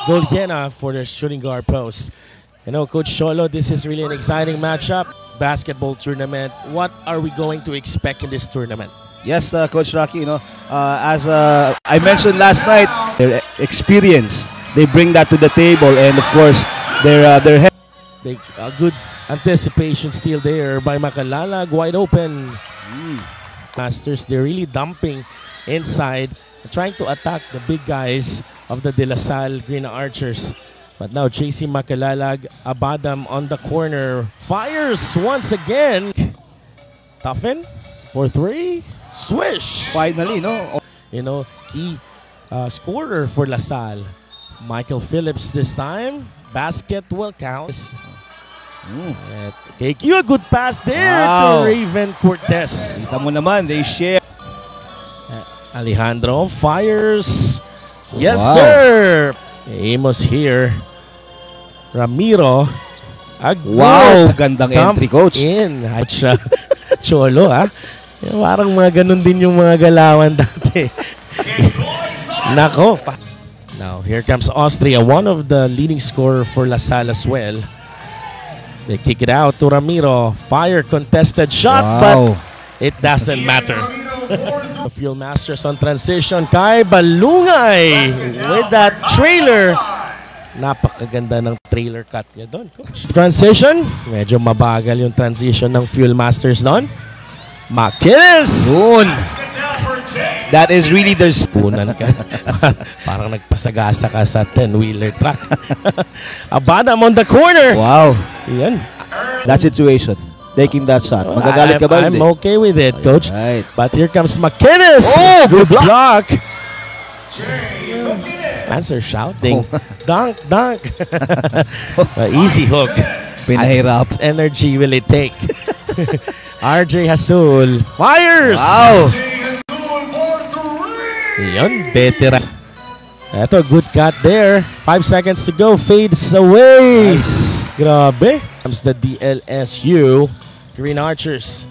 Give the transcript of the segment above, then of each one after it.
Golgena for the shooting guard post. You know, Coach Cholo, this is really an exciting matchup. Basketball tournament. What are we going to expect in this tournament? Yes, Coach Rocky, you know, as I mentioned last night, their experience, they bring that to the table, and of course, their good anticipation still there by Macalalag, wide open. Masters, they're really dumping inside, trying to attack the big guys of the De La Salle Green Archers. But now JC Macalalag, Abadam on the corner, fires once again. Toughen for three, swish. Finally, no? You know, key scorer for La Salle. Michael Phillips this time. Basket will count. KQ, a good pass there to Raven Cortez. Kita mo naman, they share. Alejandro fires. Yes, sir. Amos here. Ramiro. Wow, gandang entry, Coach. In. Cholo, ha? Parang mga ganun din yung mga galawan dati. Nako. Now, here comes Austria, one of the leading scorer for La Salle as well. They kick it out to Ramiro. Fire, contested shot, but it doesn't matter. The Fuel Masters on transition. Kai Balungay with that trailer. Napakaganda ng trailer cut niya doon, Coach. Transition. Medyo mabagal yung transition ng Fuel Masters doon. McInnes! That is really the... Punan ka. Parang nagpasagasa ka sa 10-wheeler truck. Abadam on the corner. Wow. Yan. That situation. Taking that shot. Magagalit ka ba? I'm okay with it, Coach. Right. But here comes McInnes. Oh, good block. Fans are shouting. Dunk, dunk. Easy hook. Pinahirap. Energy will it take? RJ Hasul fires. Wow. Yon, veteran. Ito, good cut there. 5 seconds to go. Fades away. Nice. Grabe. Comes the DLSU Green Archers.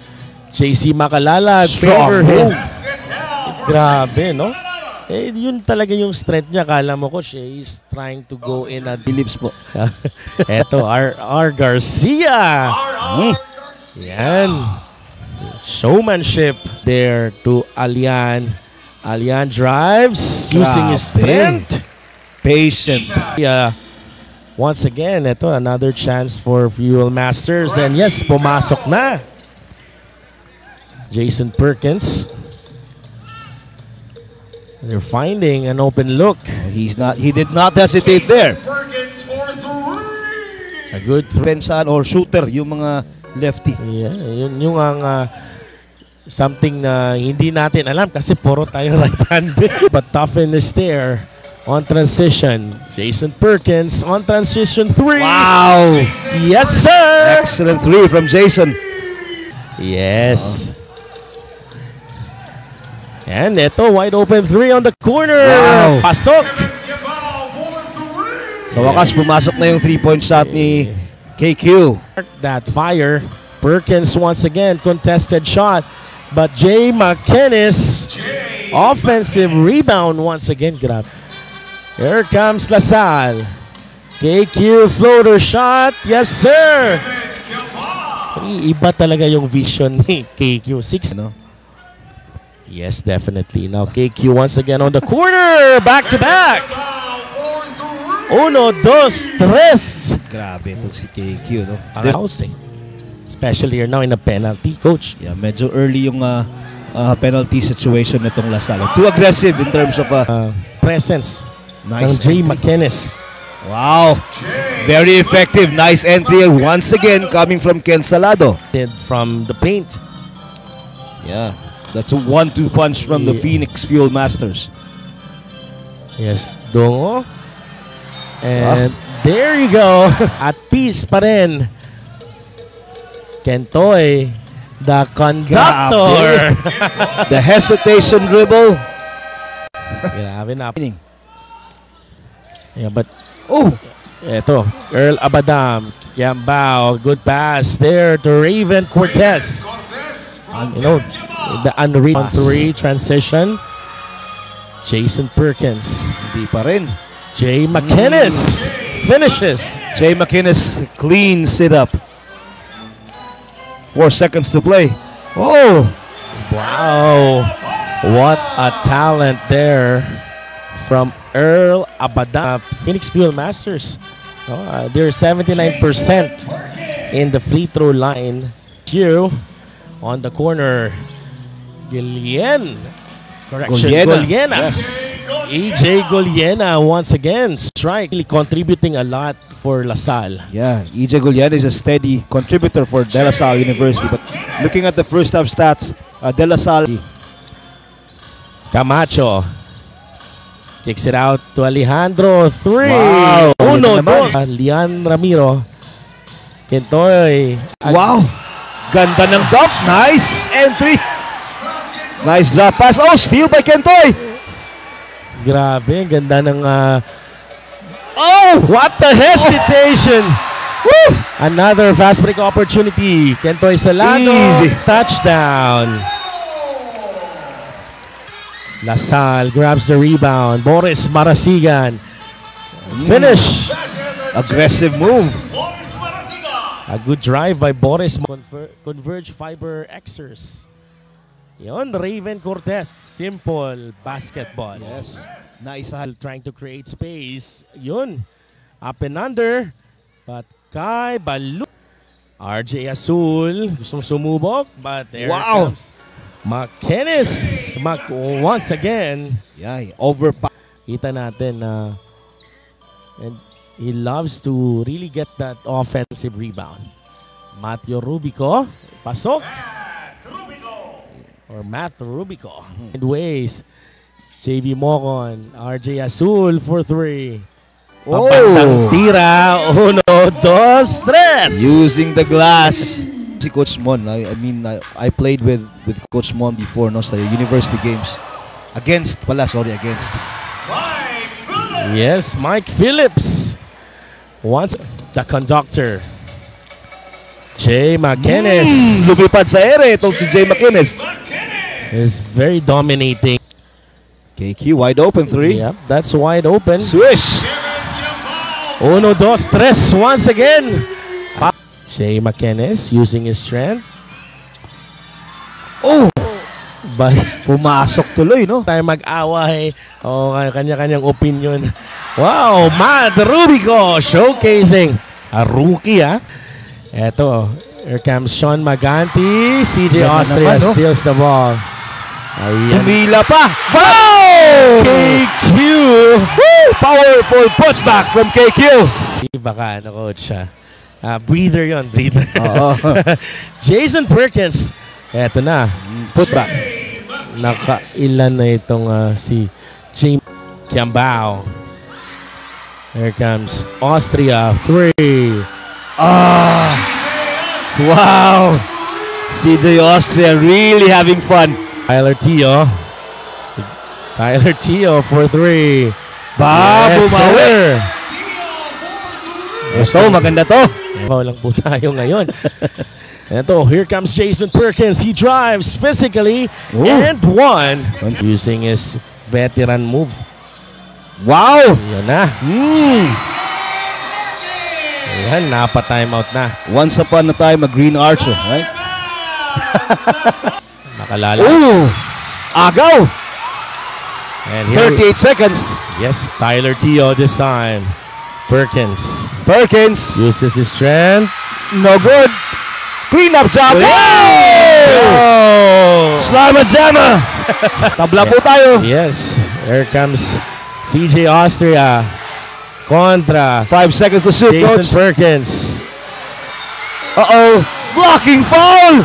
JC Macalalag. Favor him. Grabe, no? Eh, yun talaga yung strength niya. Kala mo ko siya is trying to go in at Phillips po. Eto, R. Garcia. Yan. Showmanship there to Alian. Alian drives using his strength. Patient. Once again, ito another chance for Fuel Masters. And yes, pumasok na. Jason Perkins. They're finding an open look. He did not hesitate there. A good Pensan or shooter, yung mga lefty. Yeah, yun yung ang something na hindi natin alam kasi puro tayo right-handed. But Toughen is there on transition. Jason Perkins on transition 3. Wow! Yes, sir! Excellent 3 from Jason. Yes. And ito, wide open 3 on the corner. Wow. Pasok! Sa wakas, pumasok na yung 3-point shot ni KQ. That fire. Perkins once again, contested shot. But Jay McInnes, offensive rebound once again. Grab. Here comes La Salle. KQ floater shot. Yes, sir. Iba talaga yung vision ni KQ. 6, no? Yes, definitely. Now KQ once again on the corner. Back to back. 1, 2, 3. Grabe ito si KQ, no? Housing. Especially now in a penalty, Coach. Yeah, medyo early yung penalty situation nitong La Salle. Too aggressive in terms of presence nice ng Jay McInnes. Wow! Very effective. Nice entry once again coming from Ken Salado. From the paint. Yeah, that's a 1-2 punch from the Phoenix Fuel Masters. Yes, Dongo. And there you go. At peace pa rin. Kentoy, the conductor. The hesitation dribble. Grabe na. Yeah, but eto, Earl Abadam, Yambao, good pass there to Raven Cortez. You know, the unread 3 transition. Jason Perkins. Hindi pa rin. Jay McInnes finishes. Jay McInnes cleans it up. 4 seconds to play. Oh! Wow. What a talent there from Earl Abadan. Phoenix Fuel Masters. They're 79% in the free throw line. Here on the corner. Goliena. Yes. EJ Goliena once again strike, contributing a lot for LaSalle. Yeah, EJ Goliena is a steady contributor for De La Salle University. But looking at the first half stats, De La Salle. Camacho kicks it out to Alejandro. 3. Wow. 1-2. Lian Ramiro. Kentoy. Wow! Ganda ng dump. Nice entry. Nice drop pass. Oh, steal by Kentoy. Grabe, ganda ng oh, what the hesitation. Woo! Another fast break opportunity. Kentoy Salado. Easy. Touchdown. LaSalle grabs the rebound. Boris Marasigan. Finish. Aggressive move. A good drive by Boris. Converge Fiber Xers. Yon, Raven Cortez. Simple basketball. Yes. Nice. Trying to create space. Yun. Up and under. But Kai Balu. RJ Azul. Gustong sumubok. But there comes McInnes. Once again. Yeah, overpass. Kita natin na and he loves to really get that offensive rebound. Matthew Rubico. Pasok. Or Matt Rubico. In ways. JV Mocon. RJ Azul for 3. Papandang tira. 1, 2, 3. Using the glass. Si Coach Mon, I mean, I played with Coach Mon before, no, sa university games. Against. Yes, Mike Phillips. Once the conductor. Jay McInnes. Lumipad sa ere itong si Jay McInnes. Is very dominating. KQ wide open 3. Yep, that's wide open. Swish. 1, 2, 3 once again. Jay McInnes using his strength. Oh! But pumasok tuloy, no? Tayo mag-away. Kanya-kanyang opinion. Wow, Matt Rubico showcasing a rookie, ha? Eto, here comes Sean Maganti. CJ Austria steals the ball. Ayan. Humila pa. Wow! KQ. Woo! Powerful putback from KQ. Baka coach siya. Breather yon, breather. Jason Perkins. Eto na. Putback. Nakailan na itong si James Kiambao. Here comes Austria. 3. Wow! CJ Austria really having fun. Tyler Teo for 3. Bumawi. Gusto, maganda to. Lang po tayo ngayon. Ito, here comes Jason Perkins. He drives physically and 1. Using his veteran move. Wow! Yan na. Ayan, napa-timeout na. Once upon a time, a green archer, right? Nakalala. Agaw! And here 38 seconds. Yes, Tyler Teo this time. Perkins uses his strength. No good. Clean up job. Slamma jamma. Tabla po tayo. Yes, here comes CJ Austria. Contra. 5 seconds to shoot, Jason coach. Perkins. Blocking foul.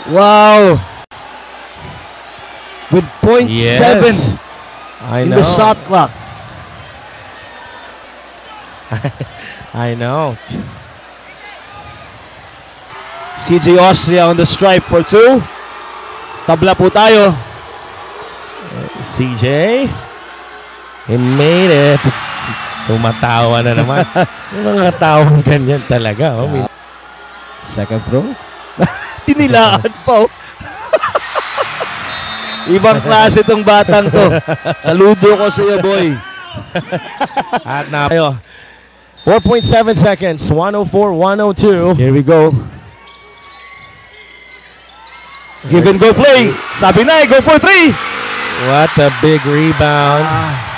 Wow. With 0.7 in the shot clock. I know. CJ Austria on the stripe for 2. Tabla po tayo. CJ. He made it. Tumatawa na naman. Yung mga tawang ganyan talaga. Second throw. Tinilaan pa. Ibang klase itong batang to. Saludo ko sa iyo, boy. At na tayo. 4.7 seconds. 104-102. Here we go. Give and go play. Sabi na, go for 3. What a big rebound.